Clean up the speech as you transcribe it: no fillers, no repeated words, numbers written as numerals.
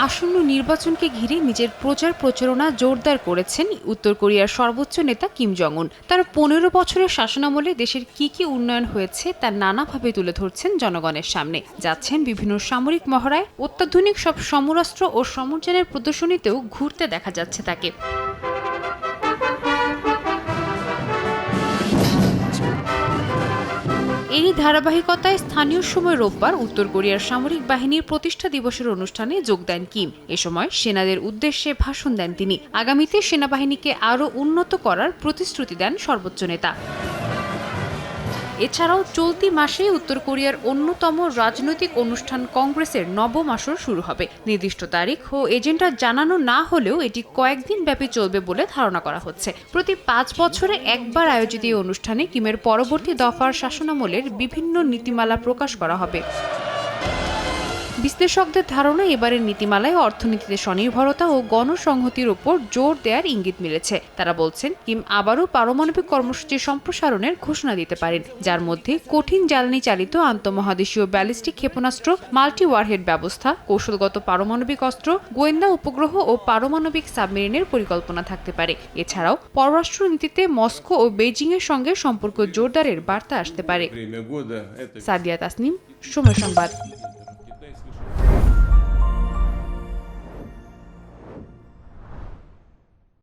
আসন্ন নির্বাচনকে ঘিরে নিজের প্রচার প্রচারণা জোরদার করেছেন উত্তর কোরিয়ার সর্বোচ্চ নেতা কিম জং উন। তার ১৫ বছরের শাসনামলে দেশের কি উন্নয়ন হয়েছে তা নানাভাবে তুলে ধরছেন জনগণের সামনে। যাচ্ছেন বিভিন্ন সামরিক মহড়ায়, অত্যাধুনিক সব সমরাস্ত্র ও সমরযানের প্রদর্শনীতেও ঘুরতে দেখা যাচ্ছে তাকে। এরই ধারাবাহিকতায় স্থানীয় সময় রোববার উত্তর কোরিয়ার সামরিক বাহিনীর প্রতিষ্ঠা দিবসের অনুষ্ঠানে যোগ দেন কিম। এ সময় সেনাদের উদ্দেশ্যে ভাষণ দেন তিনি। আগামীতে সেনাবাহিনীকে আরও উন্নত করার প্রতিশ্রুতি দেন সর্বোচ্চ নেতা। এছাড়াও চলতি মাসে উত্তর কোরিয়ার অন্যতম রাজনৈতিক অনুষ্ঠান কংগ্রেসের নবম আসর শুরু হবে। নির্দিষ্ট তারিখ ও এজেন্ডা জানানো না হলেও এটি কয়েকদিন ব্যাপী চলবে বলে ধারণা করা হচ্ছে। প্রতি ৫ বছরে একবার আয়োজিত এই অনুষ্ঠানে কিমের পরবর্তী দফার শাসনামলের বিভিন্ন নীতিমালা প্রকাশ করা হবে। বিশ্লেষকদের ধারণা, এবারের নীতিমালায় অর্থনীতিতে স্বনির্ভরতা ও গণসংহতির ওপর জোর দেওয়ার ইঙ্গিত মিলেছে। তারা বলছেন, কিম আবারও পারমাণবিক কর্মসূচি সম্প্রসারণের ঘোষণা দিতে পারেন, যার মধ্যে কঠিন জ্বালানি চালিত আন্তঃমহাদেশীয় ব্যালিস্টিক ক্ষেপণাস্ত্র, মাল্টি ওয়ারহেড ব্যবস্থা, কৌশলগত পারমাণবিক অস্ত্র, গোয়েন্দা উপগ্রহ ও পারমাণবিক সাবমেরিনের পরিকল্পনা থাকতে পারে। এছাড়াও পররাষ্ট্রনীতিতে মস্কো ও বেইজিংয়ের সঙ্গে সম্পর্ক জোরদারের বার্তা আসতে পারে। সাদিয়া তাসনিম, সময় সংবাদ।